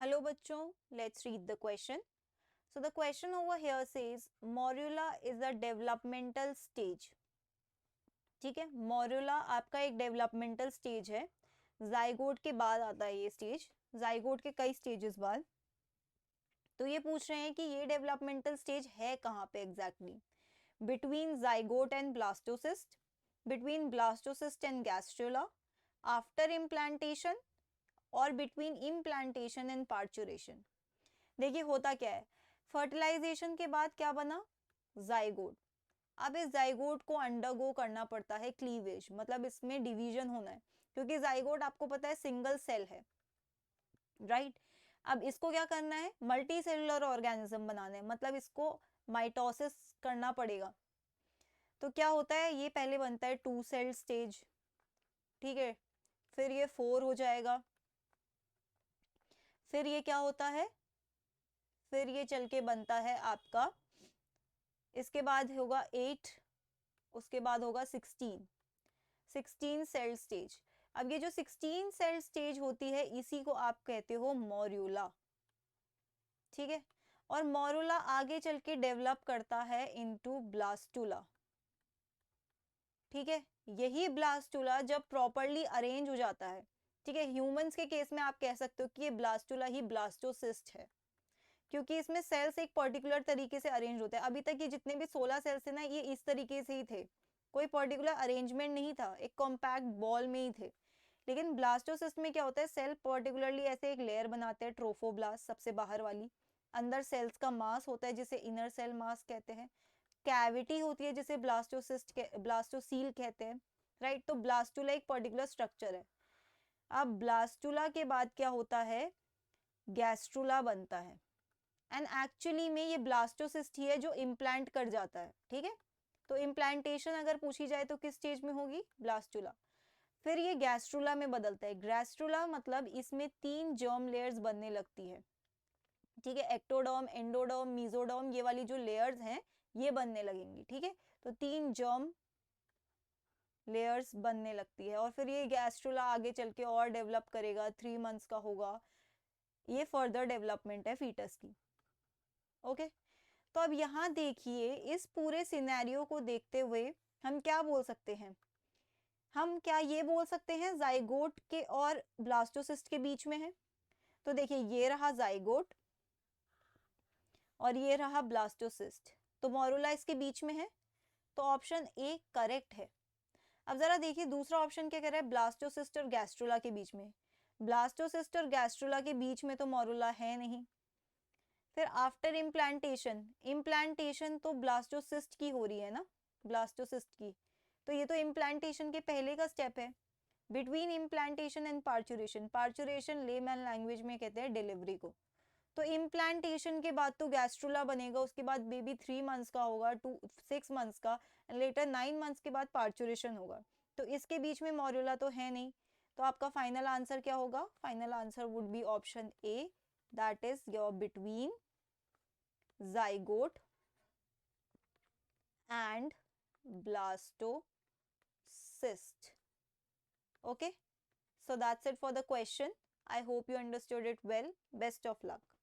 Hello बच्चों, let's read the question. So the question over here says morula is a developmental stage. ठीक है, morula आपका एक developmental stage है. Zygote के बाद आता है ये स्टेज, जाइगोट के कई स्टेजेस बाद. तो ये पूछ रहे हैं कि ये डेवलपमेंटल स्टेज है कहाँ पे exactly. Between zygote and blastocyst, between blastocyst and gastrula, after implantation और बिटवीन इम्प्लांटेशन एंड पार्चुरेशन. देखिए होता क्या है, फर्टिलाइजेशन के बाद क्या बना, जाइगोट. अब इस जाइगोट को अंडरगो करना पड़ता है क्लीवेज, मतलब इसमें डिवीजन होना है, क्योंकि जाइगोट आपको पता है सिंगल सेल है, राइट. अब इसको क्या करना है, मल्टी सेलुलर ऑर्गेनिज्म बनाना है, मतलब इसको माइटोसिस करना पड़ेगा. तो क्या होता है, ये पहले बनता है 2 सेल स्टेज, ठीक है, फिर ये 4 हो जाएगा, फिर ये क्या होता है, फिर ये चल के बनता है आपका, इसके बाद होगा 8, उसके बाद होगा 16 सेल स्टेज. अब ये जो 16 सेल स्टेज होती है इसी को आप कहते हो मोरुला, ठीक है. और मोरुला आगे चल के डेवलप करता है इनटू ब्लास्टुला, ठीक है. यही ब्लास्टुला जब प्रॉपरली अरेंज हो जाता है, ठीक है, ह्यूमंस के केस में आप कह सकते हो कि ये ब्लास्टुला ही ब्लास्टोसिस्ट है, क्योंकि इसमें सेल्स एक पर्टिकुलर तरीके से अरेंज होते हैं. अभी तक ये जितने भी 16 सेल्स थे ना, ये इस तरीके से ही थे, कोई पर्टिकुलर अरेंजमेंट नहीं था, एक कॉम्पैक्ट बॉल में ही थे. लेकिन ब्लास्टोसिस्ट में क्या होता है, सेल पर्टिकुलरली ऐसे एक लेयर बनाते हैं, ट्रोफोब्लास्ट सबसे बाहर वाली, अंदर सेल्स का मास होता है जिसे इनर सेल मास कहते हैं, कैविटी होती है जिसे ब्लास्टोसील कहते हैं, राइट. तो ब्लास्टुला एक पर्टिकुलर स्ट्रक्चर है. अब ब्लास्टुला के बाद क्या होता है, गैस्ट्रुला बनता है, एंड एक्चुअली में ये ब्लास्टोसिस्ट ही है जो इम्प्लांट कर जाता है, ठीक है. तो इम्प्लांटेशन अगर पूछी जाए तो किस स्टेज में होगी, ब्लास्टुला. फिर ये गैस्ट्रुला में बदलता है. गैस्ट्रुला मतलब इसमें 3 जर्म लेयर्स बनने लगती है, ठीक है, एक्टोडर्म, एंडोडर्म, मीजोडर्म, ये वाली जो लेयर्स हैं ये बनने लगेंगी, ठीक है. तो 3 जर्म लेयर्स बनने लगती है, और फिर ये गैस्ट्रुला आगे चल के और डेवलप करेगा, 3 मंथ्स का होगा. ये फर्दर डेवलपमेंट है फीटस की, ओके. तो अब यहाँ देखिए, इस पूरे सिनेरियो को देखते हुए हम क्या बोल सकते हैं, हम क्या ये बोल सकते हैं जाइगोट के और ब्लास्टोसिस्ट के बीच में है. तो देखिए ये रहा जाइगोट और ये रहा ब्लास्टोसिस्ट, तो मोरुला इसके बीच में है, तो ऑप्शन ए करेक्ट है. अब जरा देखिए दूसरा ऑप्शन क्या कह रहा है, ब्लास्टोसिस्ट और गैस्ट्रुला के बीच में. ब्लास्टोसिस्ट और गैस्ट्रुला के बीच में तो मोरुला है नहीं. फिर आफ्टर इम्प्लांटेशन, इम्प्लांटेशन तो ब्लास्टोसिस्ट की हो रही है ना, ब्लास्टोसिस्ट की, तो ये तो इम्प्लांटेशन के पहले का स्टेप है. Between implantation and parturition, parturition layman language में कहते हैं डिलीवरी को. तो इम्प्लांटेशन के बाद तो गैस्ट्रुला बनेगा, उसके बाद बेबी 3 मंथ्स का होगा, 6 मंथ्स का, लेटर 9 मंथ्स के बाद पार्चुरेशन होगा. तो इसके बीच में मोरुला तो है नहीं. तो आपका फाइनल आंसर क्या होगा, final answer would be option A, that is your between zygote and blastocyst. Okay, so that's it for the question. I hope you understood it well. Best of luck.